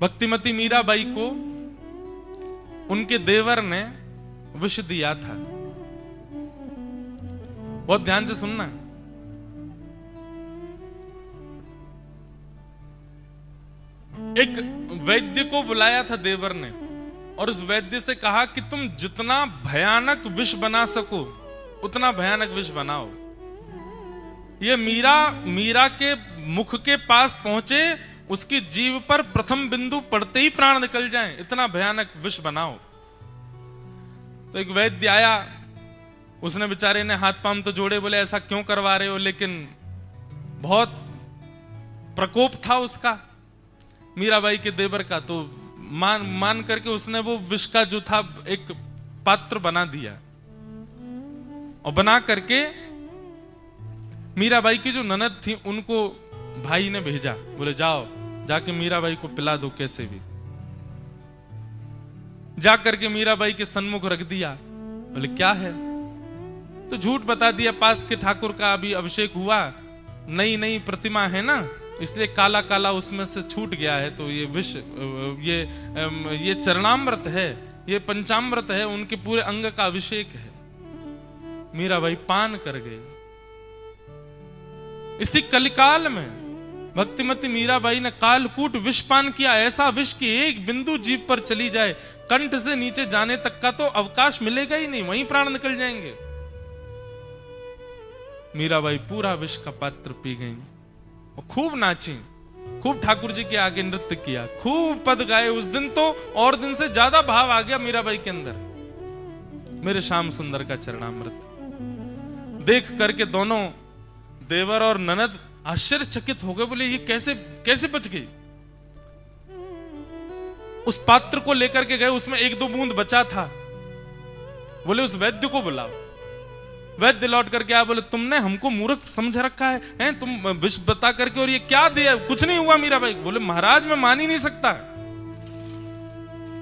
भक्तिमती मीराबाई को उनके देवर ने विष दिया था। बहुत ध्यान से सुनना। एक वैद्य को बुलाया था देवर ने और उस वैद्य से कहा कि तुम जितना भयानक विष बना सको उतना भयानक विष बनाओ। ये मीरा के मुख के पास पहुंचे, उसकी जीभ पर प्रथम बिंदु पड़ते ही प्राण निकल जाएं, इतना भयानक विष बनाओ। तो एक वैद्य आया, उसने बेचारे ने हाथ पांव तो जोड़े, बोले ऐसा क्यों करवा रहे हो, लेकिन बहुत प्रकोप था उसका मीराबाई के देवर का। तो मान करके उसने वो विष का जो था एक पात्र बना दिया और बना करके मीराबाई की जो ननद थी उनको भाई ने भेजा, बोले जाओ जाके मीराबाई को पिला दो कैसे भी। जा करके मीराबाई के सन्मुख रख दिया। बोले क्या है, तो झूठ बता दिया, पास के ठाकुर का अभी अभिषेक हुआ, नई नई प्रतिमा है ना, इसलिए काला काला उसमें से छूट गया है, तो ये विष ये चरणामृत है, ये पंचामृत है, उनके पूरे अंग का अभिषेक है। मीराबाई पान कर गई। इसी कलिकाल में भक्तिमती मीराबाई ने कालकूट विष पान किया, ऐसा विष कि एक बिंदु जीभ पर चली जाए, कंठ से नीचे जाने तक का तो अवकाश मिलेगा ही नहीं, वहीं प्राण निकल जाएंगे। मीराबाई पूरा विष का पात्र पी गई और खूब नाची, खूब ठाकुर जी के आगे नृत्य किया, खूब पद गाए। उस दिन तो और दिन से ज्यादा भाव आ गया मीराबाई के अंदर। मेरे श्याम सुंदर का चरणामृत देख करके दोनों देवर और ननद आश्चर्यचकित हो गए, बोले ये कैसे बच गई। उस पात्र को लेकर के गए, उसमें एक दो बूंद बचा था, बोले उस वैद्य को बुलाओ। वैद्य लौट करके आया, बोले तुमने हमको मूर्ख समझ रखा है, तुम विष बता करके और ये क्या दिया, कुछ नहीं हुआ मीराबाई। बोले महाराज मैं मान ही नहीं सकता,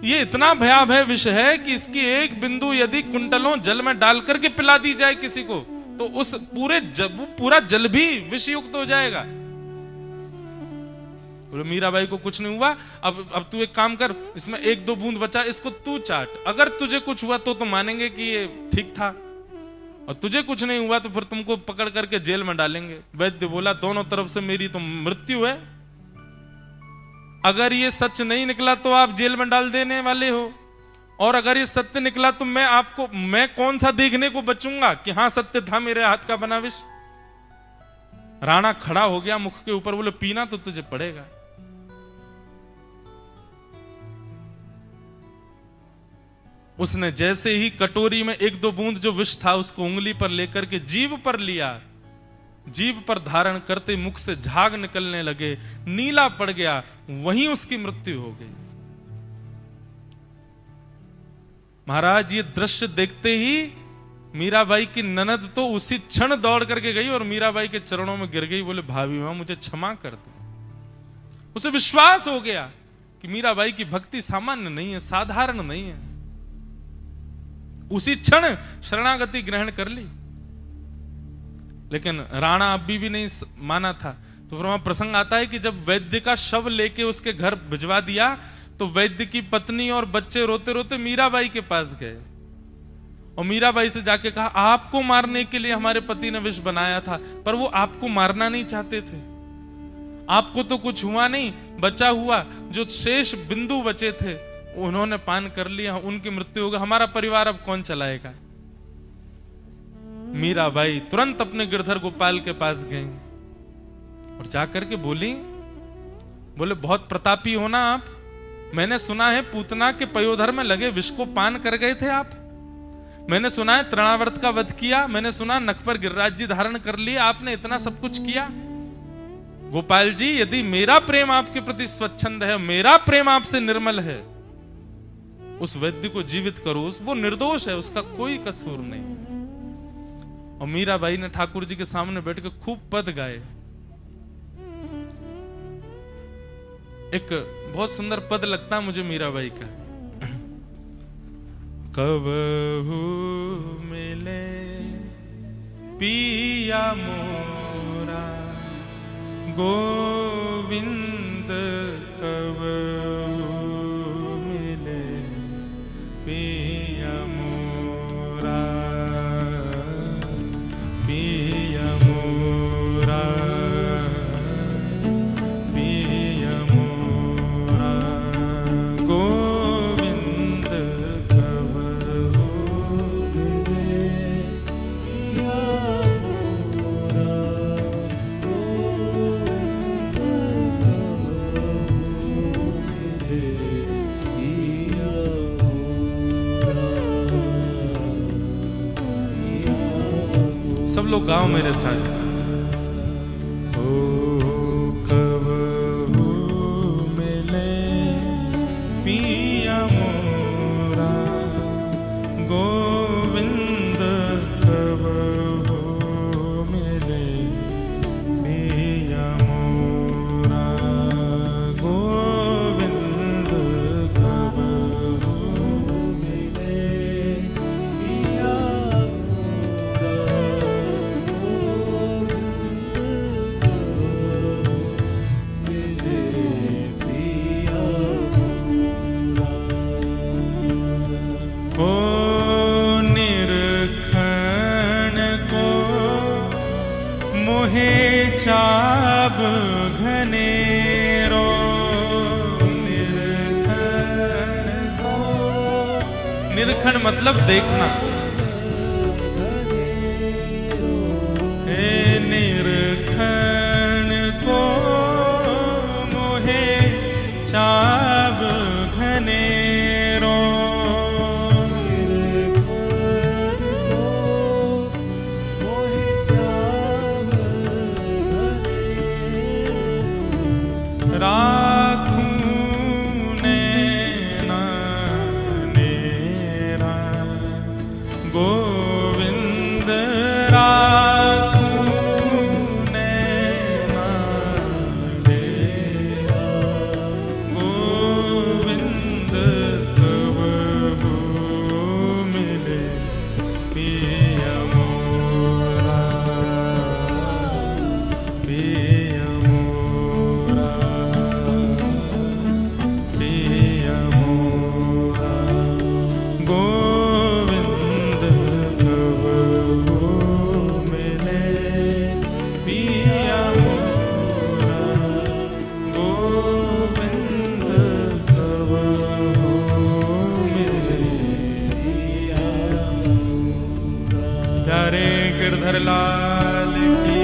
ये इतना भयावह विष है कि इसकी एक बिंदु यदि कुंटलों जल में डाल करके पिला दी जाए किसी को, तो उस पूरा जल भी विष युक्त हो जाएगा। बोले मीराबाई को कुछ नहीं हुआ, अब तू एक काम कर, इसमें एक दो बूंद बचा, इसको तू चाट, अगर तुझे कुछ हुआ तो मानेंगे कि ये ठीक था, और तुझे कुछ नहीं हुआ तो फिर तुमको पकड़ करके जेल में डालेंगे। वैद्य बोला दोनों तरफ से मेरी तो मृत्यु है, अगर ये सच नहीं निकला तो आप जेल में डाल देने वाले हो, और अगर ये सत्य निकला तो मैं कौन सा देखने को बचूंगा कि हाँ सत्य था मेरे हाथ का बना विष। राणा खड़ा हो गया मुख के ऊपर, बोले पीना तो तुझे पड़ेगा। उसने जैसे ही कटोरी में एक दो बूंद जो विष था उसको उंगली पर लेकर के जीभ पर लिया, जीभ पर धारण करते मुख से झाग निकलने लगे, नीला पड़ गया, वहीं उसकी मृत्यु हो गई। महाराज ये दृश्य देखते ही मीराबाई की ननद तो उसी क्षण दौड़ करके गई और मीराबाई के चरणों में गिर गई, बोले भाभी मां मुझे क्षमा कर दो। उसे विश्वास हो गया कि मीराबाई की भक्ति सामान्य नहीं है, साधारण नहीं है। उसी क्षण शरणागति ग्रहण कर ली। लेकिन राणा अभी भी नहीं माना था। तो फिर वहां प्रसंग आता है कि जब वैद्य का शव लेके उसके घर भिजवा दिया तो वैद्य की पत्नी और बच्चे रोते रोते मीराबाई के पास गए और मीराबाई से जाके कहा आपको मारने के लिए हमारे पति ने विष बनाया था, पर वो आपको मारना नहीं चाहते थे, आपको तो कुछ हुआ नहीं, बचा हुआ जो शेष बिंदु बचे थे उन्होंने पान कर लिया, उनकी मृत्यु हो गई, हमारा परिवार अब कौन चलाएगा। मीराबाई तुरंत अपने गिरधर गोपाल के पास गई और जाकर के बोले बहुत प्रतापी हो ना आप, मैंने सुना है पूतना के पयोधर में लगे विष को पान कर गए थे आप, मैंने सुना है तृणावर्त का वध किया, मैंने सुना नख पर गिरिराज जी धारण कर लिया, आपने इतना सब कुछ किया। गोपाल जी यदि मेरा प्रेम आपके प्रति स्वच्छंद है, मेरा प्रेम आपसे निर्मल है, उस वैद्य को जीवित करो, वो निर्दोष है, उसका कोई कसूर नहीं। और मीराबाई ने ठाकुर जी के सामने बैठ के खूब पद गाए। एक बहुत सुंदर पद लगता मुझे मीराबाई का, कबहू मिले पिया मोरा गोविंद कबहू लोग गाओ मेरे साथ। कब मिले पिया मोरा गोविंद, कब मिले पिया मोरा गोविंद, कब मिले पिया चाब घनेरो, निरखण मतलब देखना, हे निरखण को मोहे चाब घनेरो, राखूं नैना नेरा गोविंद, राखूं नैना नेरा गोविंद, कब मिले पिया मोरा, पिया प्यारे गिरधर लाल की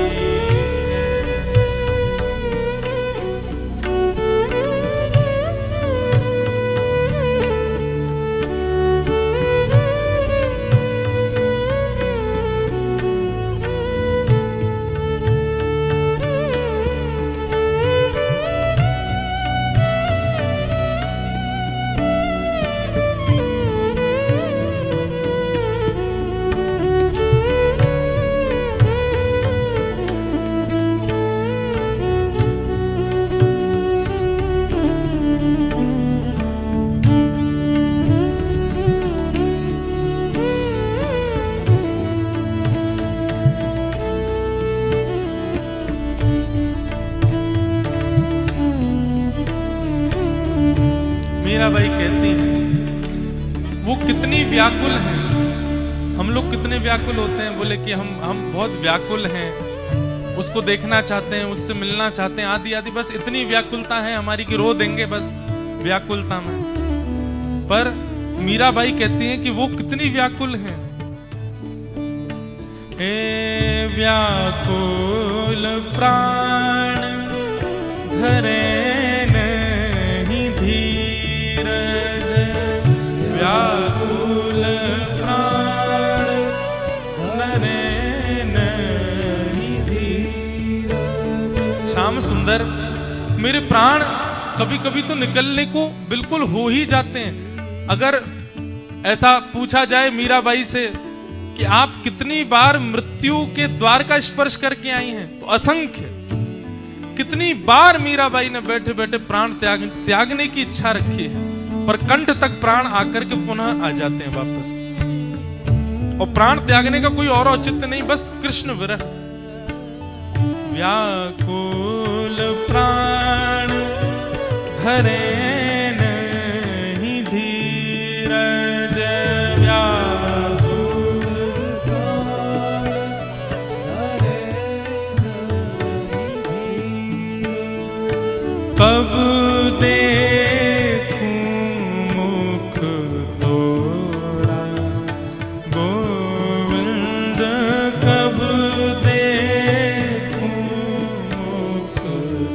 मीराबाई कहती हैं वो कितनी व्याकुल हैं। हम लोग कितने व्याकुल होते हैं, बोले कि हम बहुत व्याकुल हैं, उसको देखना चाहते हैं, उससे मिलना चाहते हैं, आदि आदि, बस इतनी व्याकुलता है हमारी कि रो देंगे बस व्याकुलता में। पर मीराबाई कहती हैं कि वो कितनी व्याकुल हैं। हे व्याकुल प्राण धरे नहीं धीरज, व्याकुल प्राण धरे नहीं धीरज। श्याम सुंदर, मेरे प्राण कभी कभी तो निकलने को बिल्कुल हो ही जाते हैं। अगर ऐसा पूछा जाए मीराबाई से कि आप कितनी बार मृत्यु के द्वार का स्पर्श करके आई हैं, तो असंख्य। कितनी बार मीराबाई ने बैठे बैठे प्राण त्यागने की इच्छा रखी है, पर कंठ तक प्राण आकर के पुनः आ जाते हैं वापस। और प्राण त्यागने का कोई और औचित्य नहीं, बस कृष्ण विरह। व्याकुल प्राण धरे नहीं धीरज, व्याकुल प्राण धरे नहीं धीरज। कब देखूं मुख तोरा गोविंद, कब देखूं मुख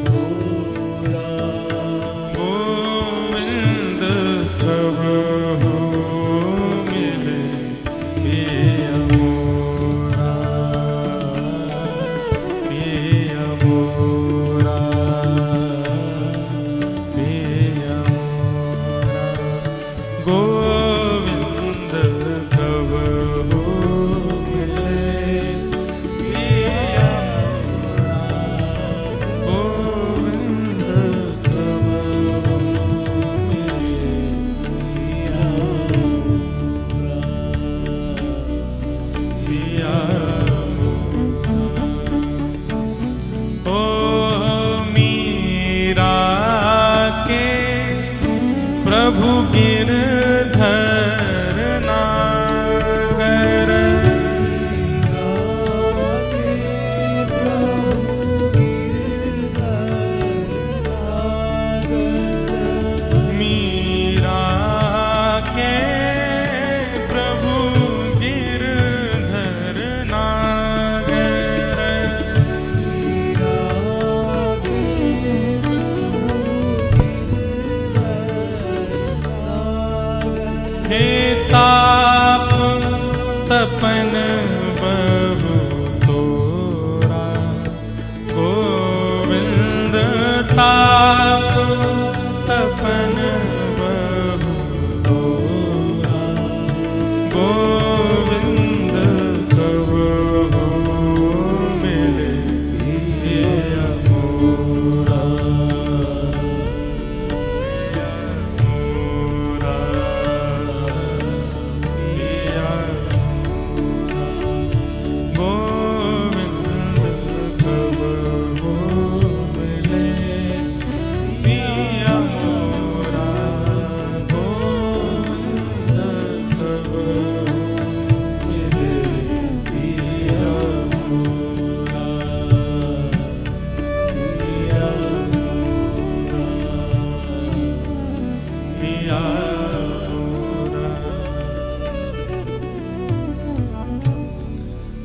तोरा गोविंद, प्रभु गिरधर नागर। मीरा के प्रभु गिरधर नागर। हे ताप तपन बहु तोरा, गोविंद ताप तपन बहु तोरा, गोविंद कब हो मिले प्रिय मोरा।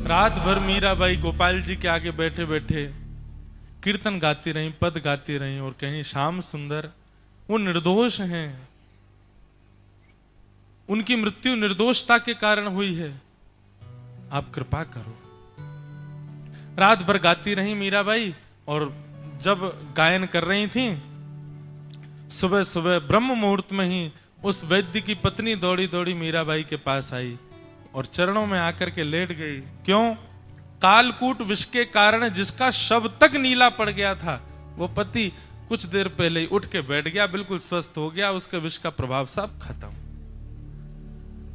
रात भर मीराबाई गोपाल जी के आगे बैठे बैठे कीर्तन गाती रही, पद गाती रही, और कहीं श्याम सुंदर वो निर्दोष हैं, उनकी मृत्यु निर्दोषता के कारण हुई है, आप कृपा करो। रात भर गाती रही मीराबाई, और जब गायन कर रही थी, सुबह सुबह ब्रह्म मुहूर्त में ही उस वैद्य की पत्नी दौड़ी दौड़ी मीराबाई के पास आई और चरणों में आकर के लेट गई। क्यों? कालकूट विष के कारण जिसका शव तक नीला पड़ गया था, वो पति कुछ देर पहले ही उठ के बैठ गया, बिल्कुल स्वस्थ हो गया, उसके विष का प्रभाव सब खत्म।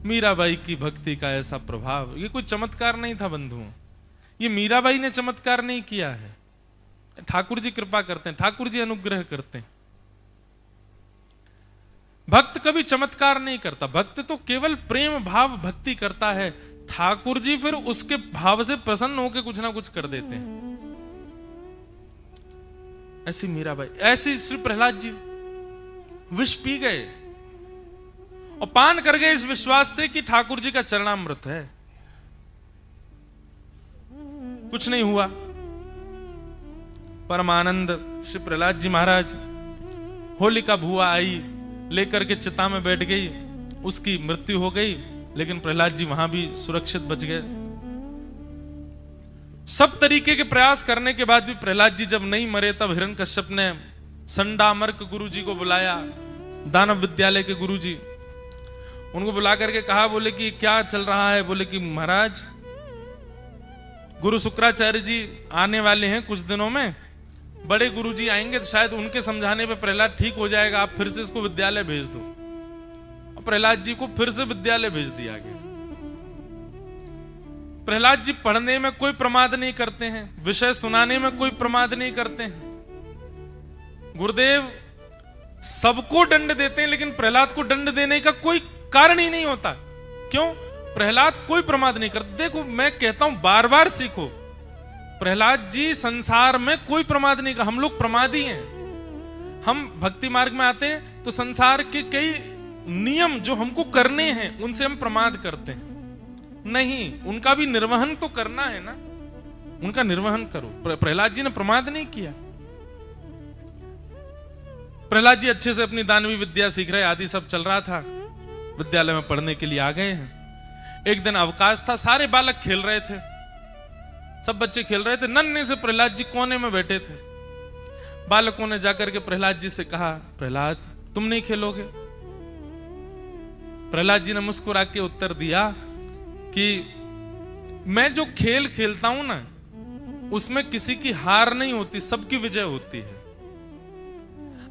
मीराबाई की भक्ति का ऐसा प्रभाव, ये कोई चमत्कार नहीं था बंधुओं, ये मीराबाई ने चमत्कार नहीं किया है, ठाकुर जी कृपा करते हैं, ठाकुर जी अनुग्रह करते हैं। भक्त कभी चमत्कार नहीं करता, भक्त तो केवल प्रेम भाव भक्ति करता है, ठाकुर जी फिर उसके भाव से प्रसन्न होकर कुछ ना कुछ कर देते हैं। ऐसी मीराबाई, ऐसी श्री प्रहलाद जी विष पी गए और पान कर गए इस विश्वास से कि ठाकुर जी का चरणामृत है, कुछ नहीं हुआ। परमानंद श्री प्रहलाद जी महाराज, होलिका भुआ आई, लेकर के चिता में बैठ गई, उसकी मृत्यु हो गई, लेकिन प्रहलाद जी वहां भी सुरक्षित बच गए। सब तरीके के प्रयास करने के बाद भी प्रहलाद जी जब नहीं मरे, तब हिरण्यकश्यप ने संडामर्क गुरु जी को बुलाया, दानव विद्यालय के गुरु जी, उनको बुला करके कहा, बोले कि क्या चल रहा है? बोले कि महाराज गुरु शुक्राचार्य जी आने वाले हैं कुछ दिनों में, बड़े गुरुजी आएंगे तो शायद उनके समझाने पे प्रहलाद ठीक हो जाएगा, आप फिर से इसको विद्यालय भेज दो। और प्रहलाद जी को फिर से विद्यालय भेज दिया गया। प्रहलाद जी पढ़ने में कोई प्रमाद नहीं करते हैं, विषय सुनाने में कोई प्रमाद नहीं करते हैं। गुरुदेव सबको दंड देते हैं, लेकिन प्रहलाद को दंड देने का कोई कारण ही नहीं होता। क्यों? प्रहलाद कोई प्रमाद नहीं करते। देखो मैं कहता हूं, बार बार सीखो, प्रहलाद जी संसार में कोई प्रमाद नहीं कर, हम लोग प्रमादी हैं। हम भक्ति मार्ग में आते हैं तो संसार के कई नियम जो हमको करने हैं उनसे हम प्रमाद करते हैं। नहीं, उनका भी निर्वहन तो करना है ना, उनका निर्वहन करो। प्रहलाद जी ने प्रमाद नहीं किया। प्रहलाद जी अच्छे से अपनी दानवी विद्या सीख रहे, आदि सब चल रहा था, विद्यालय में पढ़ने के लिए आ गए हैं। एक दिन अवकाश था, सारे बालक खेल रहे थे, सब बच्चे खेल रहे थे, नन्हे से प्रहलाद जी कोने में बैठे थे। बालकों ने जाकर के प्रहलाद जी से कहा, प्रहलाद तुम नहीं खेलोगे? प्रहलाद जी ने मुस्कुरा के उत्तर दिया कि मैं जो खेल खेलता हूं ना, उसमें किसी की हार नहीं होती, सबकी विजय होती है।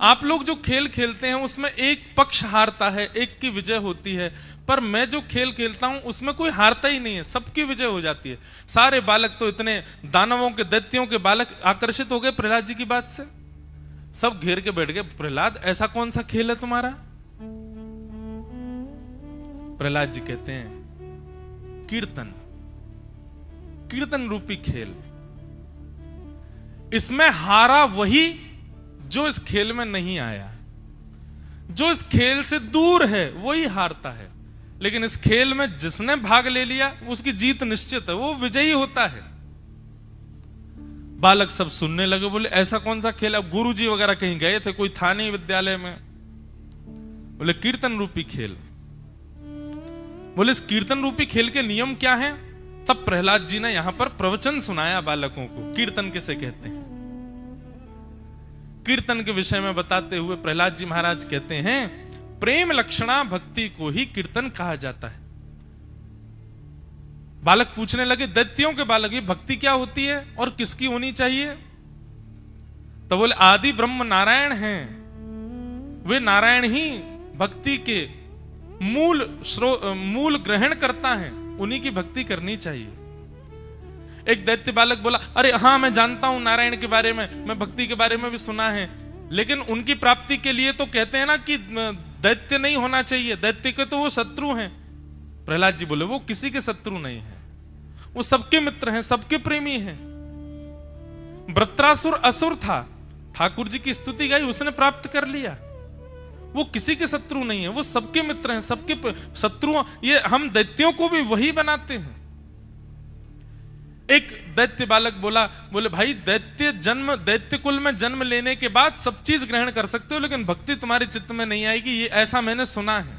आप लोग जो खेल खेलते हैं उसमें एक पक्ष हारता है, एक की विजय होती है, पर मैं जो खेल खेलता हूं उसमें कोई हारता ही नहीं है, सबकी विजय हो जाती है। सारे बालक तो इतने दानवों के दैत्यों के बालक आकर्षित हो गए प्रहलाद जी की बात से, सब घेर के बैठ गए, प्रहलाद ऐसा कौन सा खेल है तुम्हारा प्रहलाद जी कहते हैं कीर्तन, कीर्तन रूपी खेल, इसमें हारा वही जो इस खेल में नहीं आया। जो इस खेल से दूर है वही हारता है, लेकिन इस खेल में जिसने भाग ले लिया उसकी जीत निश्चित है, वो विजयी होता है। बालक सब सुनने लगे, बोले ऐसा कौन सा खेल है? गुरुजी वगैरह कहीं गए थे, कोई था नहीं विद्यालय में। बोले कीर्तन रूपी खेल। बोले इस कीर्तन रूपी खेल के नियम क्या हैं? तब प्रहलाद जी ने यहां पर प्रवचन सुनाया बालकों को, कीर्तन किसे कहते हैं। कीर्तन के विषय में बताते हुए प्रहलाद जी महाराज कहते हैं प्रेम लक्षणा भक्ति को ही कीर्तन कहा जाता है। बालक पूछने लगे, दैत्यों के बालक, ये भक्ति क्या होती है और किसकी होनी चाहिए? तो बोले आदि ब्रह्म नारायण हैं, वे नारायण ही भक्ति के मूल ग्रहण करता है, उन्हीं की भक्ति करनी चाहिए। एक दैत्य बालक बोला, अरे हाँ मैं जानता हूं नारायण के बारे में, मैं भक्ति के बारे में भी सुना है, लेकिन उनकी प्राप्ति के लिए तो कहते हैं ना कि दैत्य नहीं होना चाहिए, दैत्य के तो वो शत्रु हैं। प्रहलाद जी बोले वो किसी के शत्रु नहीं है, वो सबके मित्र हैं, सबके प्रेमी हैं। वृत्रासुर असुर था, ठाकुर जी की स्तुति गाई, उसने प्राप्त कर लिया। वो किसी के शत्रु नहीं है, वो सबके मित्र हैं, सबके शत्रु। ये हम दैत्यों को भी वही बनाते हैं। एक दैत्य बालक बोला, बोले भाई दैत्य कुल में जन्म लेने के बाद सब चीज ग्रहण कर सकते हो, लेकिन भक्ति तुम्हारे चित्त में नहीं आएगी, ये ऐसा मैंने सुना है।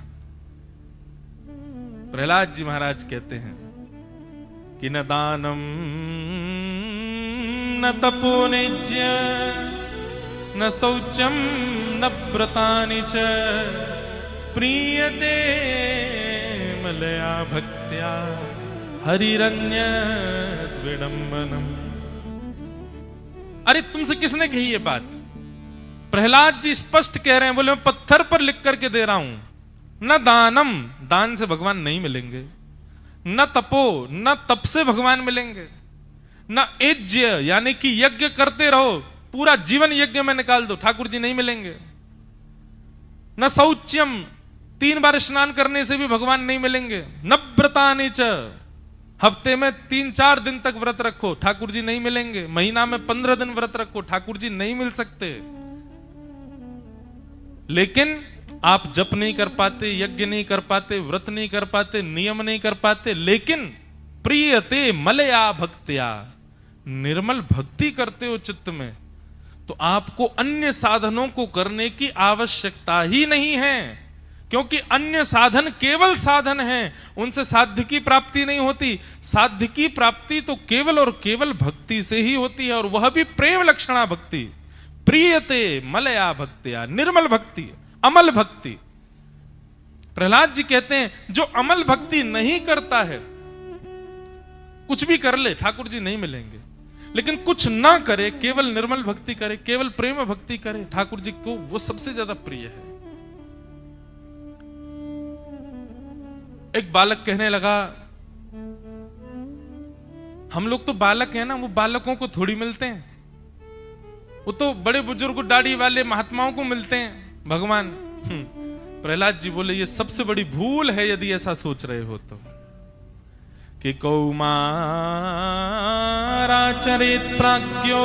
प्रहलाद जी महाराज कहते हैं कि न दानम न तपो निज्य न शौचम न व्रतानि च प्रीयते मलया भक्त्या हरिरन्य विडंबनम। अरे तुमसे किसने कही ये बात? प्रहलाद जी स्पष्ट कह रहे हैं, बोले मैं पत्थर पर लिख करके दे रहा हूं, न दानम, दान से भगवान नहीं मिलेंगे, न तपो, न तप से भगवान मिलेंगे, न यज्ञ यानी कि यज्ञ करते रहो, पूरा जीवन यज्ञ में निकाल दो, ठाकुर जी नहीं मिलेंगे, न शौच्यम, 3 बार स्नान करने से भी भगवान नहीं मिलेंगे, न व्रतानि च, हफ्ते में 3-4 दिन तक व्रत रखो, ठाकुर जी नहीं मिलेंगे, महीना में 15 दिन व्रत रखो, ठाकुर जी नहीं मिल सकते। लेकिन आप जप नहीं कर पाते, यज्ञ नहीं कर पाते, व्रत नहीं कर पाते, नियम नहीं कर पाते, लेकिन प्रियते मलया भक्त्या, निर्मल भक्ति करते हो चित्त में, तो आपको अन्य साधनों को करने की आवश्यकता ही नहीं है, क्योंकि अन्य साधन केवल साधन हैं, उनसे साध्य की प्राप्ति नहीं होती। साध्य की प्राप्ति तो केवल और केवल भक्ति से ही होती है, और वह भी प्रेम लक्षणा भक्ति, प्रियते मलया भक्त्या, निर्मल भक्ति, अमल भक्ति। प्रहलाद जी कहते हैं जो अमल भक्ति नहीं करता है, कुछ भी कर ले ठाकुर जी नहीं मिलेंगे, लेकिन कुछ ना करे, केवल निर्मल भक्ति करे, केवल प्रेम भक्ति करे, ठाकुर जी को वो सबसे ज्यादा प्रिय है। एक बालक कहने लगा, हम लोग तो बालक हैं ना, वो बालकों को थोड़ी मिलते हैं, वो तो बड़े बुजुर्ग दाढ़ी वाले महात्माओं को मिलते हैं भगवान। प्रहलाद जी बोले ये सबसे बड़ी भूल है यदि ऐसा सोच रहे हो तो, कि कौमाराचरेत प्राज्ञो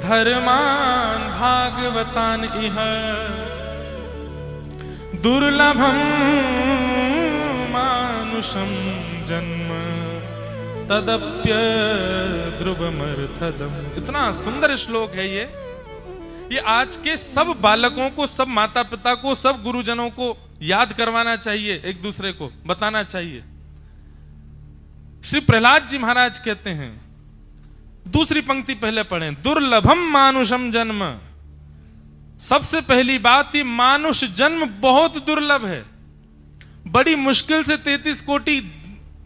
धर्मान भागवतान इह दुर्लभम मानुषम जन्म तदप्य ध्रुवमर्थदम। इतना सुंदर श्लोक है ये आज के सब बालकों को, सब माता पिता को, सब गुरुजनों को याद करवाना चाहिए, एक दूसरे को बताना चाहिए। श्री प्रहलाद जी महाराज कहते हैं, दूसरी पंक्ति पहले पढ़ें, दुर्लभम मानुषम जन्म। सबसे पहली बात, ये मानुष जन्म बहुत दुर्लभ है, बड़ी मुश्किल से 33 कोटि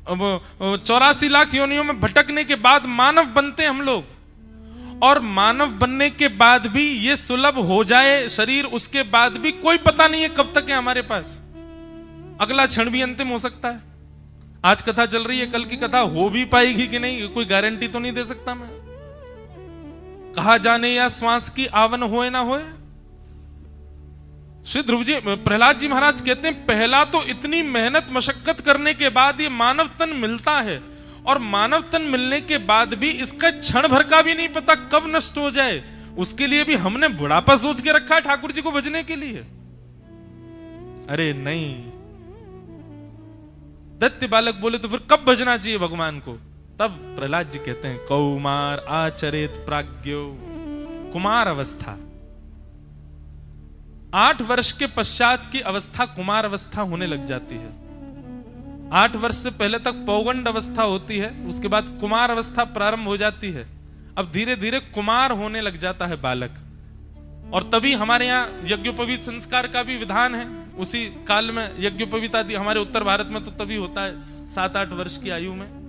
84 लाख योनियों में भटकने के बाद मानव बनते हम लोग, और मानव बनने के बाद भी ये सुलभ हो जाए शरीर, उसके बाद भी कोई पता नहीं है कब तक है हमारे पास, अगला क्षण भी अंतिम हो सकता है। आज कथा चल रही है, कल की कथा हो भी पाएगी कि नहीं, कोई गारंटी तो नहीं दे सकता मैं। कहा जाने या श्वास की आवन होए ना होए, श्री ध्रुव जी, प्रहलाद जी महाराज कहते हैं पहला तो इतनी मेहनत मशक्कत करने के बाद ये मानव तन मिलता है, और मानव तन मिलने के बाद भी इसका क्षण भर का भी नहीं पता कब नष्ट हो जाए। उसके लिए भी हमने बुढ़ापा सोच के रखा है ठाकुर जी को भजने के लिए। अरे नहीं, दैत्य बालक बोले तो फिर कब भजना चाहिए भगवान को? तब प्रहलाद जी कहते हैं कौमार आचरित प्राज्ञो, कुमार अवस्था, 8 वर्ष के पश्चात की अवस्था कुमार अवस्था होने लग जाती है। 8 वर्ष से पहले तक पौगंड अवस्था होती है, उसके बाद कुमार अवस्था प्रारंभ हो जाती है। अब धीरे धीरे कुमार होने लग जाता है बालक, और तभी हमारे यहाँ यज्ञोपवीत संस्कार का भी विधान है। उसी काल में यज्ञोपवीत आदि हमारे उत्तर भारत में तो तभी होता है 7-8 वर्ष की आयु में।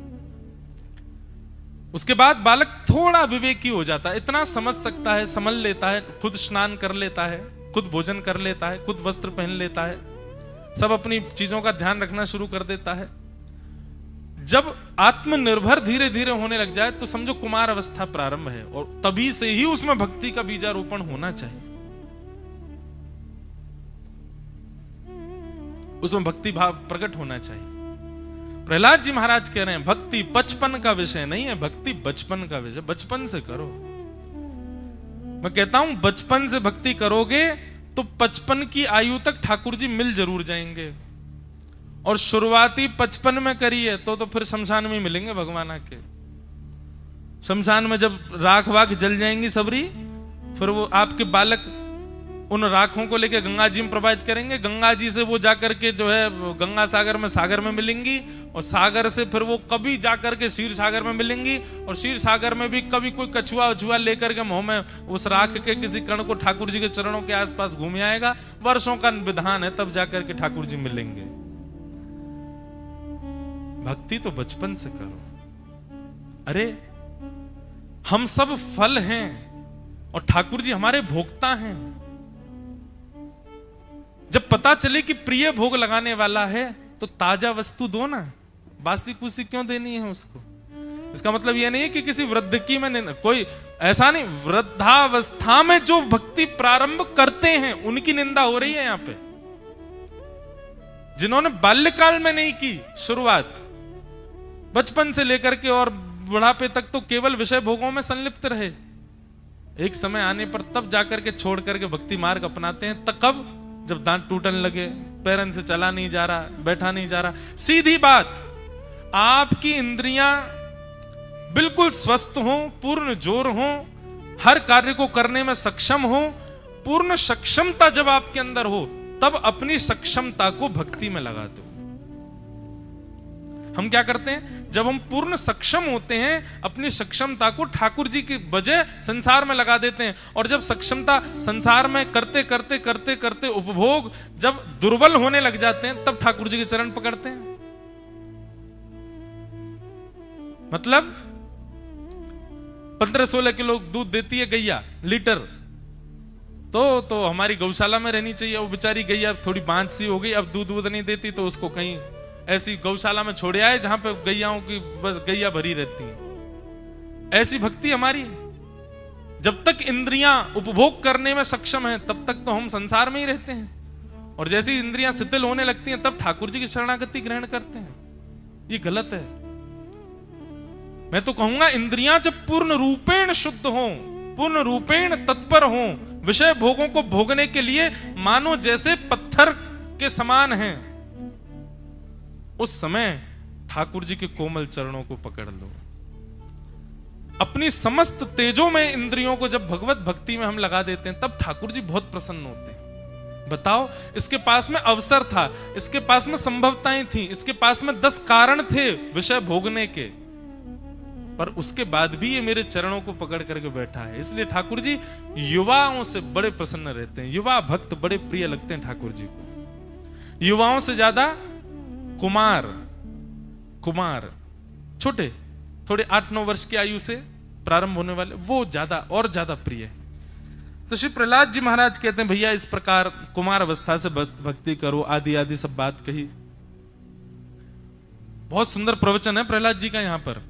उसके बाद बालक थोड़ा विवेकी हो जाता है, इतना समझ सकता है, समझ लेता है, खुद स्नान कर लेता है, खुद भोजन कर लेता है, खुद वस्त्र पहन लेता है, सब अपनी चीजों का ध्यान रखना शुरू कर देता है। जब आत्मनिर्भर धीरे धीरे होने लग जाए तो समझो कुमार अवस्था प्रारंभ है, और तभी से ही उसमें भक्ति का बीजारोपण होना चाहिए। उसमें भक्ति भाव प्रकट होना चाहिए। प्रहलाद जी महाराज कह रहे हैं भक्ति 55 का विषय नहीं है, भक्ति बचपन का विषय। बचपन से करो। मैं कहता हूं बचपन से भक्ति करोगे तो 55 की आयु तक ठाकुर जी मिल जरूर जाएंगे, और शुरुआती 55 में करिए तो फिर शमशान में मिलेंगे भगवान आके। शमशान में जब राख वाख जल जाएंगी सबरी, फिर वो आपके बालक उन राखों को लेकर गंगा जी में प्रवाहित करेंगे। गंगा जी से वो जाकर के जो है गंगा सागर में मिलेंगी, और सागर से फिर वो कभी जाकर के क्षीर सागर में मिलेंगी, और क्षीर सागर में भी कभी कोई कछुआ उछुआ लेकर के मुंह में उस राख के किसी कण को ठाकुर जी के चरणों के आसपास घूम आएगा। वर्षों का विधान है, तब जाकर के ठाकुर जी मिलेंगे। भक्ति तो बचपन से करो। अरे हम सब फल हैं और ठाकुर जी हमारे भोक्ता हैं। जब पता चले कि प्रिय भोग लगाने वाला है तो ताजा वस्तु दो ना, बासी कुसी क्यों देनी है उसको? इसका मतलब यह नहीं है कि किसी वृद्ध की में कोई ऐसा नहीं, वृद्धावस्था में जो भक्ति प्रारंभ करते हैं उनकी निंदा हो रही है यहां पे। जिन्होंने बाल्यकाल में नहीं की शुरुआत, बचपन से लेकर के और बुढ़ापे तक तो केवल विषय भोगों में संलिप्त रहे, एक समय आने पर तब जाकर के छोड़ करके भक्ति मार्ग अपनाते हैं। तब कब? जब दांत टूटने लगे, पैरन से चला नहीं जा रहा, बैठा नहीं जा रहा। सीधी बात, आपकी इंद्रियां बिल्कुल स्वस्थ हो, पूर्ण जोर हो, हर कार्य को करने में सक्षम हो, पूर्ण सक्षमता जब आपके अंदर हो, तब अपनी सक्षमता को भक्ति में लगा दो। हम क्या करते हैं? जब हम पूर्ण सक्षम होते हैं, अपनी सक्षमता को ठाकुर जी की बजाय संसार में लगा देते हैं, और जब सक्षमता संसार में करते करते करते करते उपभोग जब दुर्बल होने लग जाते हैं, तब ठाकुर जी के चरण पकड़ते हैं। मतलब 15-16 किलो दूध देती है गैया लीटर, तो हमारी गौशाला में रहनी चाहिए। वो बेचारी गैया थोड़ी बांझ सी हो गई, अब दूध नहीं देती, तो उसको कहीं ऐसी गौशाला में छोड़े आए जहां पे गैयाओं की बस गैया भरी रहती हैं। ऐसी भक्ति हमारी। जब तक इंद्रियां उपभोग करने में सक्षम हैं, तब तक तो हम संसार में ही रहते हैं, और जैसी इंद्रियां शिथिल होने लगती हैं, तब ठाकुर जी की शरणागति ग्रहण करते हैं। ये गलत है। मैं तो कहूंगा इंद्रियां जब पूर्ण रूपेण शुद्ध हो, पूर्ण रूपेण तत्पर हो, विषय भोगों को भोगने के लिए मानो जैसे पत्थर के समान हैं, उस समय ठाकुर जी के कोमल चरणों को पकड़ लो। अपनी समस्त तेजों में इंद्रियों को जब भगवत भक्ति में हम लगा देते हैं, तब ठाकुर जी बहुत प्रसन्न होते हैं। बताओ, इसके पास में अवसर था, इसके पास में संभवताएं थी, इसके पास में 10 कारण थे विषय भोगने के, पर उसके बाद भी ये मेरे चरणों को पकड़ करके बैठा है। इसलिए ठाकुर जी युवाओं से बड़े प्रसन्न रहते हैं। युवा भक्त बड़े प्रिय लगते हैं ठाकुर जी को, युवाओं से ज्यादा कुमार छोटे थोड़े 8-9 वर्ष की आयु से प्रारंभ होने वाले, वो ज्यादा और ज्यादा प्रिय है। तो श्री प्रहलाद जी महाराज कहते हैं भैया इस प्रकार कुमार अवस्था से भक्ति करो, आदि आदि सब बात कही। बहुत सुंदर प्रवचन है प्रहलाद जी का। यहां पर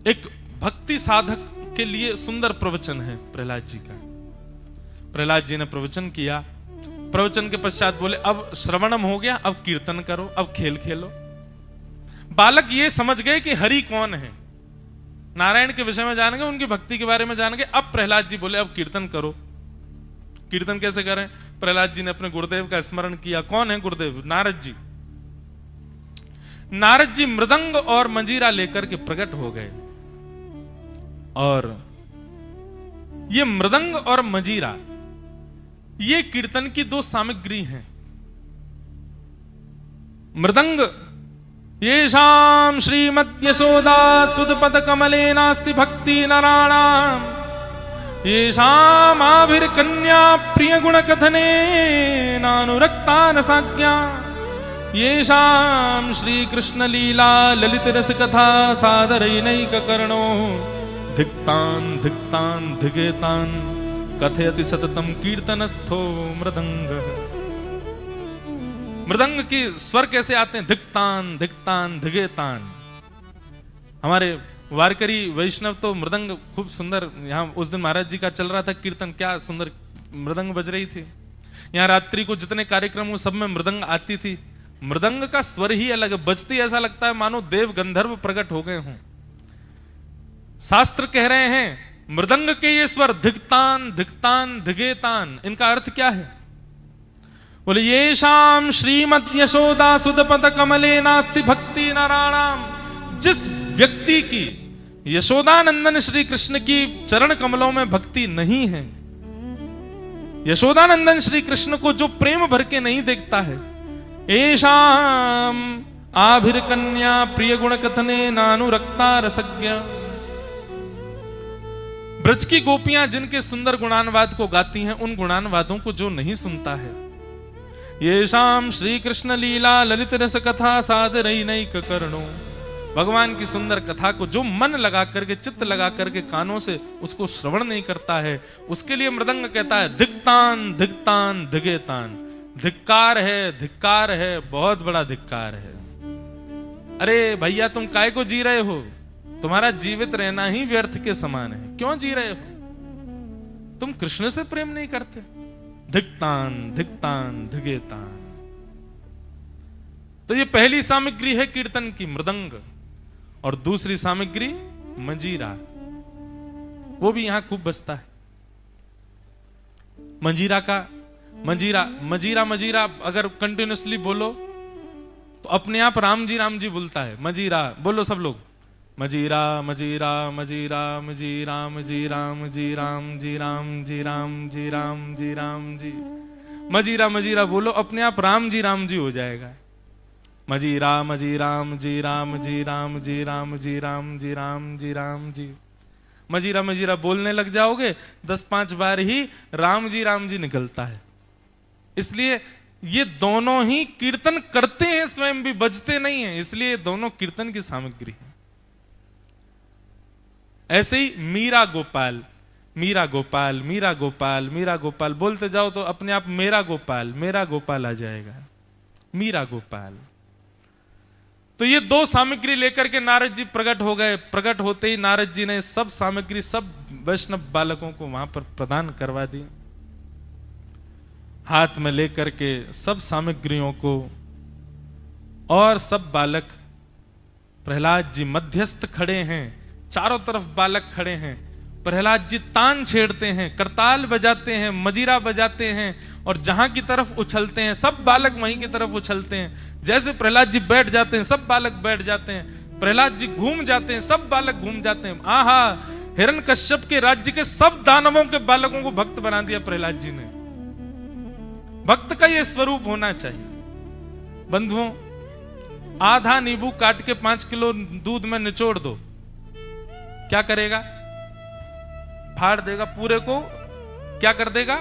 एक भक्ति साधक के लिए सुंदर प्रवचन है प्रहलाद जी का। प्रहलाद जी ने प्रवचन किया प्रवचन के पश्चात बोले अब श्रवणम हो गया, अब कीर्तन करो, अब खेल खेलो। बालक ये समझ गए कि हरि कौन है, नारायण के विषय में जान गए, उनकी भक्ति के बारे में जान गए। अब प्रहलाद जी बोले अब कीर्तन करो। कीर्तन कैसे करें? प्रहलाद जी ने अपने गुरुदेव का स्मरण किया। कौन है गुरुदेव? नारद जी। नारद जी मृदंग और मंजीरा लेकर के प्रकट हो गए, और ये मृदंग और मंजीरा ये कीर्तन की दो सामग्री हैं। मृदंग येषां श्रीमद् यशोदा सुदपद कमले नास्ति भक्ति नराणाम, येषां आभिर्कन्या प्रिय गुण कथने नानुरक्ता न साज्ञा, येषां श्री कृष्ण लीला ललित रस कथा सादरैनैक कर्णो धिक्तान धिक्तान धिगेतान कथयति सततम कीर्तनस्थो मृदंग। मृदंग के स्वर कैसे आते हैं? धिक्तान धिक्तान धिगेतान। हमारे वारकरी वैष्णव तो मृदंग खूब सुंदर, यहाँ उस दिन महाराज जी का चल रहा था कीर्तन, क्या सुंदर मृदंग बज रही थी। यहाँ रात्रि को जितने कार्यक्रम सब में मृदंग आती थी। मृदंग का स्वर ही अलग है, बजती ऐसा लगता है मानो देव गंधर्व प्रकट हो गए हों। शास्त्र कह रहे हैं मृदंग के ये स्वर धिक्तान धिक्तान धिगेतान, इनका अर्थ क्या है? बोले येषां श्रीमद् यशोदा सुदपद कमले नास्ति भक्ति नराणाम। जिस व्यक्ति की यशोदानंदन श्री कृष्ण की चरण कमलों में भक्ति नहीं है, यशोदानंदन श्री कृष्ण को जो प्रेम भर के नहीं देखता है, येषां आभिर्कन्या प्रिय गुण कथने नानुरक्ता रसज्ञा। ब्रज की गोपियां जिनके सुंदर गुणानुवाद को गाती हैं, उन गुणानुवादों को जो नहीं सुनता है, येषां श्री कृष्ण लीला ललित रस कथा सादरैनैक कर्णो, भगवान की सुंदर कथा को जो मन लगा करके चित्त लगा करके कानों से उसको श्रवण नहीं करता है, उसके लिए मृदंग कहता है धिक्तान धिक्तान धिगेतान। धिक्कार है, बहुत बड़ा धिक्कार है। अरे भैया तुम काय को जी रहे हो? तुम्हारा जीवित रहना ही व्यर्थ के समान है। क्यों जी रहे हो? तुम कृष्ण से प्रेम नहीं करते। धिक्तान धिक्तान धिगेतान। तो ये पहली सामग्री है कीर्तन की, मृदंग, और दूसरी सामग्री मंजीरा, वो भी यहां खूब बजता है। मंजीरा अगर कंटिन्यूसली बोलो तो अपने आप राम जी बोलता है। मंजीरा बोलो सब लोग, मजीरा मजीरा मजीरा मजी राम जी राम जी राम जी राम जी राम जी राम जी राम जी। मजीरा बोलो, अपने आप राम जी हो जाएगा। मजीरा मजी राम जी राम जी राम जी राम जी राम जी राम जी राम जी। मजीरा बोलने लग जाओगे 10-5 बार ही राम जी निकलता है। इसलिए ये दोनों ही कीर्तन करते हैं, स्वयं भी बजते नहीं हैं, इसलिए दोनों कीर्तन की सामग्री है। ऐसे ही मीरा गोपाल बोलते जाओ तो अपने आप मेरा गोपाल आ जाएगा। मीरा गोपाल। तो ये दो सामग्री लेकर के नारद जी प्रकट हो गए। प्रकट होते ही नारद जी ने सब सामग्री सब वैष्णव बालकों को वहां पर प्रदान करवा दी। हाथ में लेकर के सब सामग्रियों को, और सब बालक, प्रहलाद जी मध्यस्थ खड़े हैं, चारों तरफ बालक खड़े हैं। प्रहलाद जी तान छेड़ते हैं, करताल बजाते हैं, मजीरा बजाते हैं, और जहां की तरफ उछलते हैं सब बालक वहीं की तरफ उछलते हैं। जैसे प्रहलाद जी बैठ जाते हैं सब बालक बैठ जाते हैं। प्रहलाद जी घूम जाते हैं सब बालक घूम जाते हैं। आहा, हिरण्यकश्यप के राज्य के सब दानवों के बालकों को भक्त बना दिया प्रहलाद जी ने। भक्त का यह स्वरूप होना चाहिए। बंधुओं, आधा नींबू काट के 5 किलो दूध में निचोड़ दो, क्या करेगा? फाड़ देगा पूरे को। क्या कर देगा?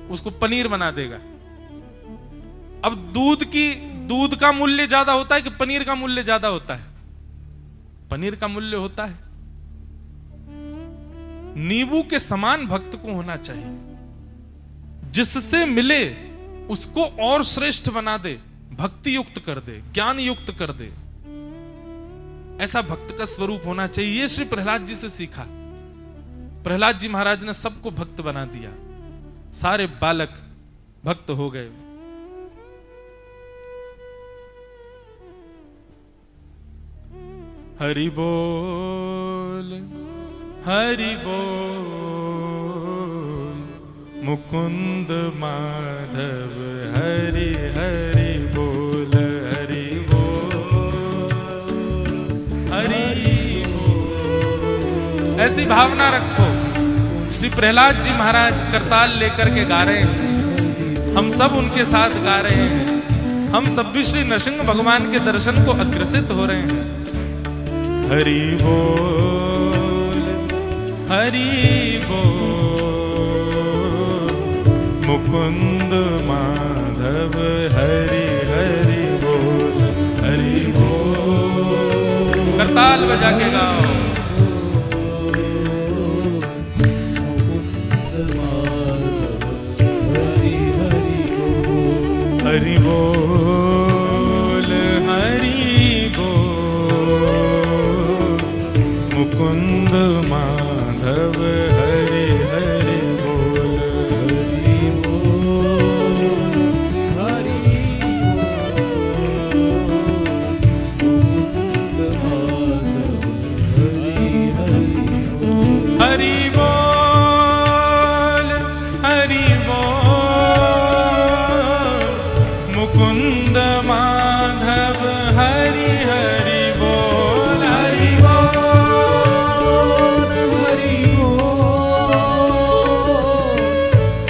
उसको पनीर बना देगा। अब दूध का मूल्य ज्यादा होता है कि पनीर का मूल्य ज्यादा होता है? पनीर का मूल्य होता है। नींबू के समान भक्त को होना चाहिए, जिससे मिले उसको और श्रेष्ठ बना दे, भक्ति युक्त कर दे, ज्ञान युक्त कर दे। ऐसा भक्त का स्वरूप होना चाहिए। ये श्री प्रहलाद जी से सीखा। प्रहलाद जी महाराज ने सबको भक्त बना दिया। सारे बालक भक्त हो गए। हरि बोल हरि बोल मुकुंद माधव हरि हरि बोल हरि बोल हरि बोल। ऐसी भावना रखो। श्री प्रहलाद जी महाराज करताल लेकर के गा रहे हैं, हम सब उनके साथ गा रहे हैं, हम सब भी श्री नृसिंह भगवान के दर्शन को अग्रसित हो रहे हैं। हरि बोल हरि बोल मुकुंद माधव हरि हरि बोल हरि बोल। करताल बजा के गाओ। हरि बोल हरि बोल मुकुंद माधव हरि हरि बोल हरि बोल हरि हरि बोल हरि बोल मुकुंद माधव हरि हरि बोल हरि बोल हरि बोल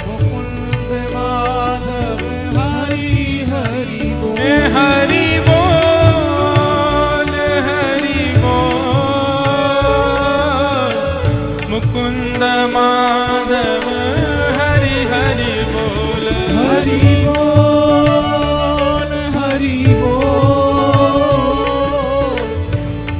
मुकुंद माधव हरि हरि बोल हरि बोल हरि बोल मुकुंद माधव हरि हरि बोल हरि बोल हरि बोल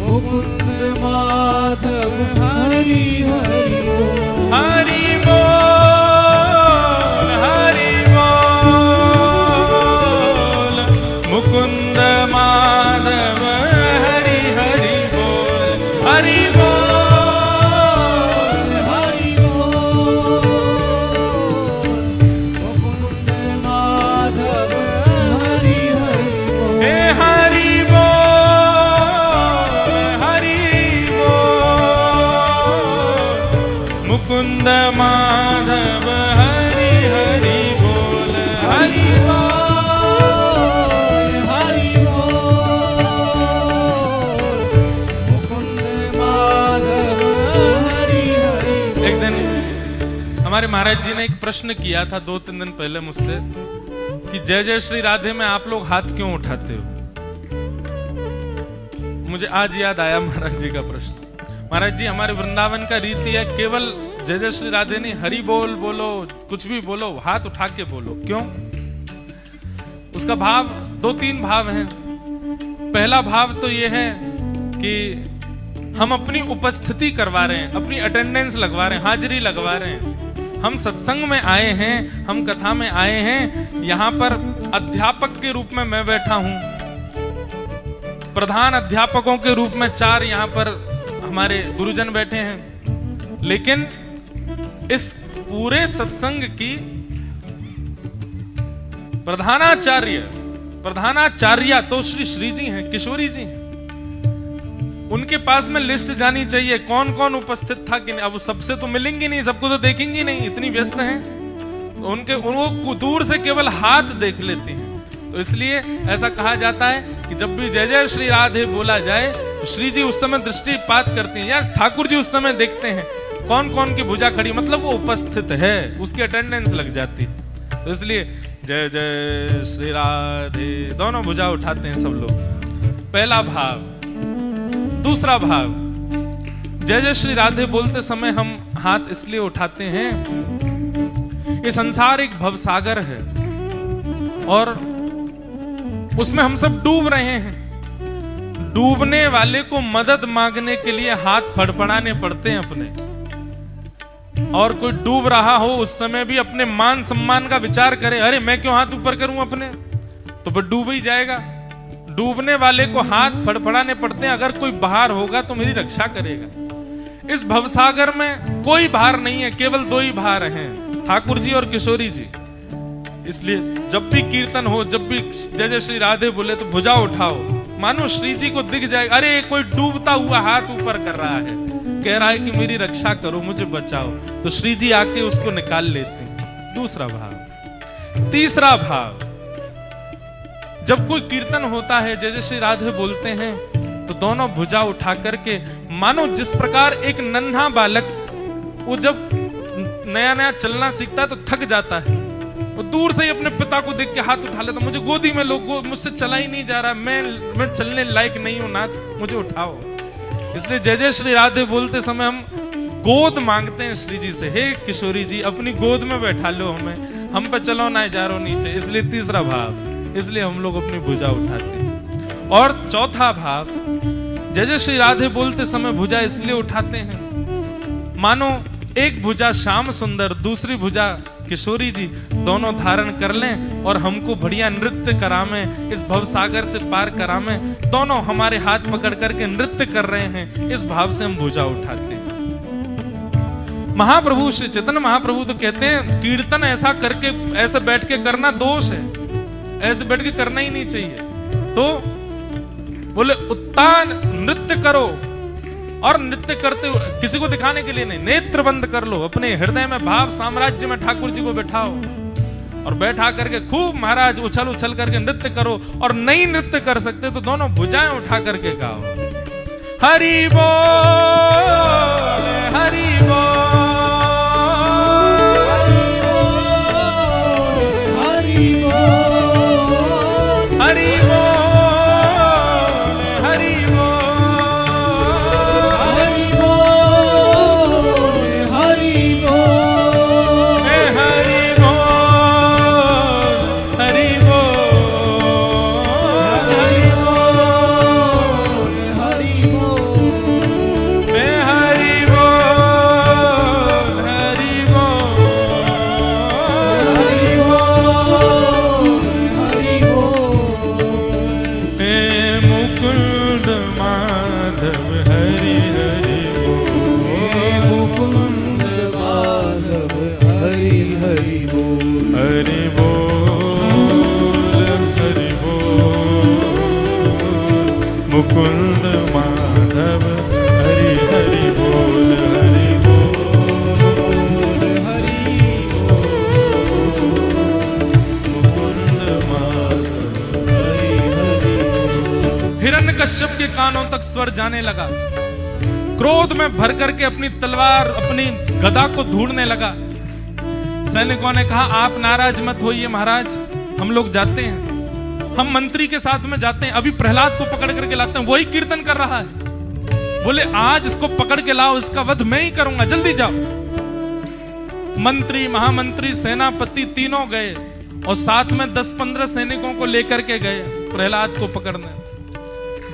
मुकुंद माधव हरि हरि बोल हरि बोल हरि बोल मुकुंद माधव हरि हरि बोल हरि बोल हरि बोल मुकुंद माधव हरि हरि बोल हे हरि बोल हरि बोल मुकुंद माधव हरि हरि बोल हरि बोल हरि बोल मुकुंद माधव हरि हरि। एक दिन हमारे महाराज जी ने एक प्रश्न किया था 2-3 दिन पहले मुझसे कि जय जय श्री राधे में आप लोग हाथ क्यों उठाते हो। मुझे आज याद आया महाराज जी का प्रश्न। महाराज जी, हमारे वृंदावन का रीति है केवल जय जय श्री राधे नहीं, हरि बोल बोलो, कुछ भी बोलो, हाथ उठा के बोलो। क्यों? उसका भाव 2-3 भाव हैं। पहला भाव तो ये है कि हम अपनी उपस्थिति करवा रहे हैं, अपनी अटेंडेंस लगवा रहे हैं, हाजिरी लगवा रहे हैं। हम सत्संग में आए हैं, हम कथा में आए हैं, यहाँ पर अध्यापक के रूप में मैं बैठा हूं, प्रधान अध्यापकों के रूप में 4 यहाँ पर हमारे गुरुजन बैठे हैं। लेकिन इस पूरे सत्संग की प्रधानाचार्य तो श्री जी हैं, किशोरी जी हैं। उनके पास में लिस्ट जानी चाहिए कौन कौन उपस्थित था कि नहीं। अब सबसे तो मिलेंगी नहीं, सबको तो देखेंगी नहीं, इतनी व्यस्त हैं। तो उनको दूर से केवल हाथ देख लेती हैं। तो इसलिए ऐसा कहा जाता है कि जब भी जय जय श्री राधे बोला जाए तो श्री जी उस समय दृष्टिपात करती हैं, या ठाकुर जी उस समय देखते हैं कौन कौन की भुजा खड़ी, मतलब वो उपस्थित है, उसकी अटेंडेंस लग जाती है। तो इसलिए जय जय श्री राधे दोनों भुजा उठाते हैं सब लोग। पहला भाव। दूसरा भाव, जय जय श्री राधे बोलते समय हम हाथ इसलिए उठाते हैं, ये संसार एक भवसागर है और उसमें हम सब डूब रहे हैं। डूबने वाले को मदद मांगने के लिए हाथ फड़फड़ाने पड़ते हैं अपने। और कोई डूब रहा हो उस समय भी अपने मान सम्मान का विचार करे, अरे मैं क्यों हाथ ऊपर करूं अपने, तो फिर डूब ही जाएगा। डूबने वाले को हाथ फड़फड़ाने पड़ते हैं, अगर कोई बाहर होगा तो मेरी रक्षा करेगा। इस भवसागर में कोई बाहर नहीं है, केवल 2 ही बाहर हैं, ठाकुर जी और किशोरी जी। इसलिए जब भी कीर्तन हो, जब भी जय जय श्री राधे बोले तो भुजा उठाओ, मानो श्री जी को दिख जाए, अरे कोई डूबता हुआ हाथ ऊपर कर रहा है, कह रहा है कि मेरी रक्षा करो, मुझे बचाओ, तो श्री जी आके उसको निकाल लेते हैं। दूसरा भाव। तीसरा भाव, जब कोई कीर्तन होता है, जय जय श्री राधे बोलते हैं, तो दोनों भुजा उठा करके, मानो जिस प्रकार एक नन्हा बालक वो जब नया नया चलना सीखता है तो थक जाता है, वो दूर से ही अपने पिता को देख के हाथ उठा लेता, मुझे गोदी में लो, मुझसे चला ही नहीं जा रहा, मैं चलने लायक नहीं हूं नाथ, मुझे उठाओ। इसलिए जय जय श्री राधे बोलते समय हम गोद मांगते हैं श्री जी से, हे किशोरी जी अपनी गोद में बैठा लो हमें, हम पे चलो ना जा रो नीचे। इसलिए तीसरा भाव, इसलिए हम लोग अपनी भुजा उठाते हैं। और चौथा भाव, जय जय श्री राधे बोलते समय भुजा इसलिए उठाते हैं, मानो एक भुजा श्याम सुंदर, दूसरी भुजा किशोरी जी दोनों धारण कर लें और हमको बढ़िया नृत्य करावें, इस भव सागर से पार करावें, दोनों हमारे हाथ पकड़ करके नृत्य कर रहे हैं, इस भाव से हम भुजा उठाते हैं। महाप्रभु श्री चैतन्य महाप्रभु तो कहते हैं कीर्तन ऐसा करके, ऐसे बैठ के करना दोष है, ऐसे बैठ के करना ही नहीं चाहिए। तो बोले उत्तान नृत्य करो, और नृत्य करते हुए किसी को दिखाने के लिए नहीं, नेत्र बंद कर लो, अपने हृदय में भाव साम्राज्य में ठाकुर जी को बैठाओ, और बैठा करके खूब महाराज उछल उछल करके नृत्य करो। और नहीं नृत्य कर सकते तो दोनों भुजाएं उठा करके गाओ, हरि बोल हरि बोल हरि बोल हरि बोल मुकुंद माधव हरि हरि बोल हरि बोल हरि मुकुंद माधव हरि हरि। हिरण्यकश्यप के कानों तक स्वर जाने लगा, क्रोध में भर करके अपनी तलवार अपनी गदा को ढूंढने लगा। सैनिकों ने कहा आप नाराज मत होइए महाराज, हम लोग जाते हैं, हम मंत्री के साथ में जाते हैं, अभी प्रहलाद को पकड़ करके लाते हैं, वही कीर्तन कर रहा है। बोले आज इसको पकड़ के लाओ, इसका वध मैं ही करूंगा, जल्दी जाओ। मंत्री महामंत्री सेनापति तीनों गए और साथ में 10-15 सैनिकों को लेकर के गए प्रहलाद को पकड़ने।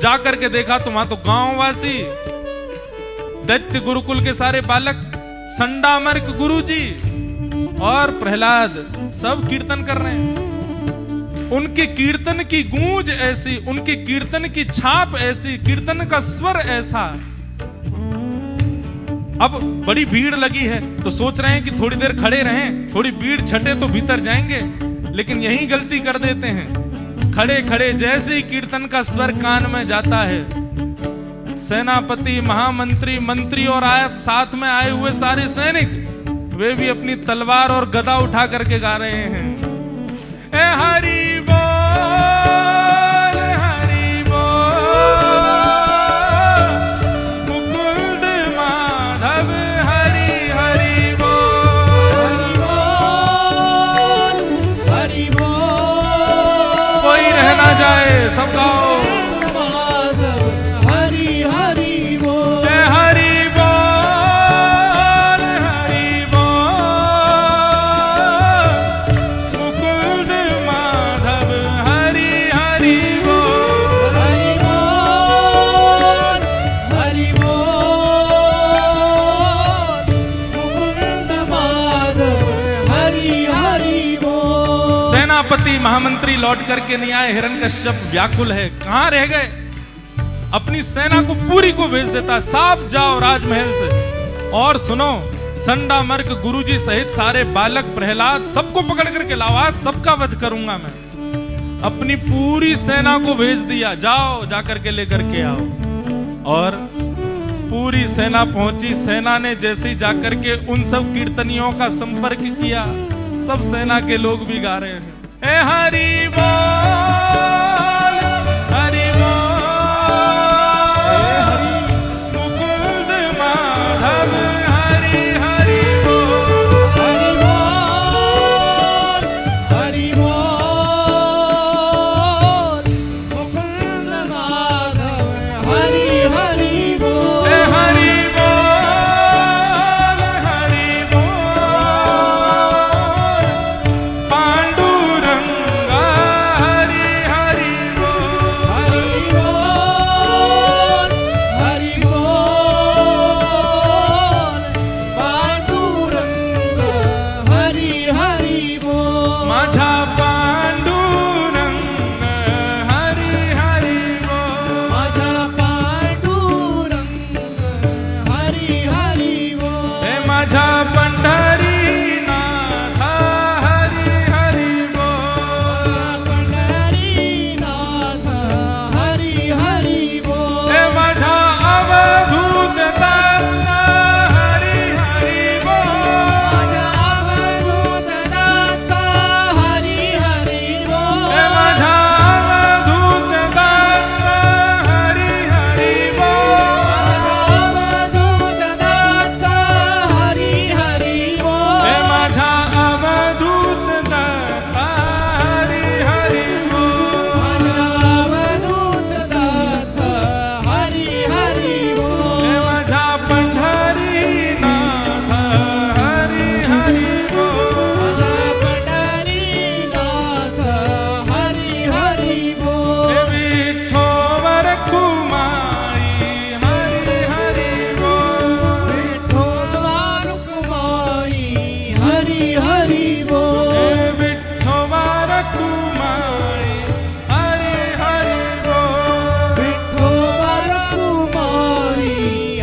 जाकर के देखा तो वहां तो गांववासी, दैत्य गुरुकुल के सारे बालक, संडामर्क गुरुजी और प्रहलाद सब कीर्तन कर रहे हैं। उनके कीर्तन की गूंज ऐसी, उनके कीर्तन की छाप ऐसी, कीर्तन का स्वर ऐसा। अब बड़ी भीड़ लगी है तो सोच रहे हैं कि थोड़ी देर खड़े रहें, थोड़ी भीड़ छटे तो भीतर जाएंगे, लेकिन यही गलती कर देते हैं। खड़े खड़े जैसे ही कीर्तन का स्वर कान में जाता है, सेनापति महामंत्री मंत्री और साथ में आए हुए सारे सैनिक, वे भी अपनी तलवार और गदा उठा करके गा रहे हैं, ए हरि बोल हरि बोल मुकुंद माधव हरि हरि बोल हरि बोल। कोई रह ना जाए, सब गाओ माधव हरि हरि बोल, हरि बोल हरि बोल मुकुंद माधव हरि हरि बोल, हरि बोल हरि बोल मुकुंद माधव हरि हरि बोल। सेनापति महामंत्री लौट करके नहीं आए, हिरण्यकश्यप व्याकुल है, कहां रह गए? अपनी सेना को पूरी को भेज देता, साफ जाओ राजमहल से, और सुनो, संडा मर्क गुरुजी सहित सारे बालक प्रहलाद सबको पकड़ करके लाओ, आज सबका वध करूंगा मैं। अपनी पूरी सेना को भेज दिया, जाओ जाकर के लेकर के आओ। और पूरी सेना पहुंची। सेना ने जैसे ही जाकर के उन सब कीर्तनियों का संपर्क किया, सब सेना के लोग भी गा रहे हैं, ए हरि बोल, हरि बोल, मुकुंद माधव, हरि हरि बोल, हरि बोल, हरि बोल, मुकुंद माधव, हरि हरि बोल, ए हरि बोल, हरि बोल, पांडुरंगा, हरि हरि बोल, हरि बोल, हरि बोल, पांडुरंग, हरि हरि बोल, माझा पांडुरंग, हरि हरि बोल, माझा पांडुरंग, हरि हरि बोल, हे माझा पंढरीनाथ, हरि हरि बोल, पंढरीनाथ, हरि हरि बोल, हे माझा अवधूत दत्त, हरि हरि बोल, माझा अवधूत दत्त, हरि हरि बोल, हे माझा अवधूत दत्त, हरि हरि बोल, अवधूत दत्त, हरि हरि बोल, हे माझा अवधूत दत्त, हरि हरि बोल, अवधूत दत्त, हरि हरि बोल, हे माझा पंढरीनाथ, हरि हरि बोल, पंढरीनाथ, हरि हरि बोल, हे विठोवर कुमाई, हरि हरि बोल, विठोबा रुक्माई, हरि हरि बोल, हे विठोवर कुमाई, हरि हरि बोल, विठोबा रुक्माई,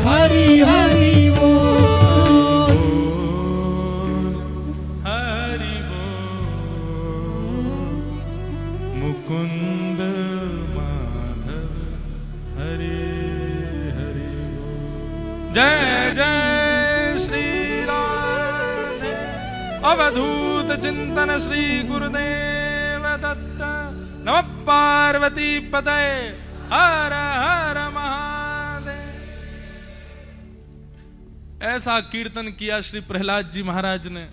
हरि हरि बोल, हरि बोल, मुकुंद माधव, हरि हरि बोल। जय जय श्री राधे, अवधूत चिंतन श्री गुरुदेव दत्त। नमः पार्वती पतये, हर हर महादेव। ऐसा कीर्तन किया श्री प्रहलाद जी महाराज ने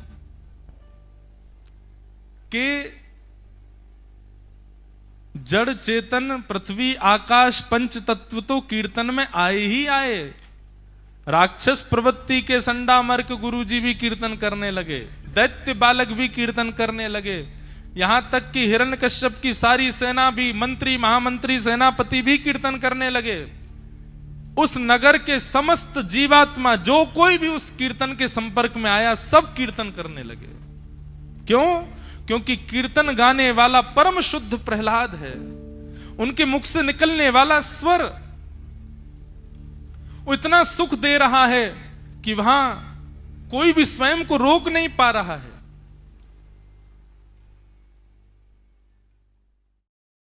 कि जड़ चेतन पृथ्वी आकाश पंच तत्व तो कीर्तन में आए ही आए। राक्षस प्रवृत्ति के संडामर्क गुरुजी भी कीर्तन करने लगे, दैत्य बालक भी कीर्तन करने लगे, यहां तक कि हिरण्यकश्यप की सारी सेना भी, मंत्री महामंत्री सेनापति भी कीर्तन करने लगे। उस नगर के समस्त जीवात्मा जो कोई भी उस कीर्तन के संपर्क में आया, सब कीर्तन करने लगे। क्यों? क्योंकि कीर्तन गाने वाला परम शुद्ध प्रहलाद है। उनके मुख से निकलने वाला स्वर वो इतना सुख दे रहा है कि वहां कोई भी स्वयं को रोक नहीं पा रहा है।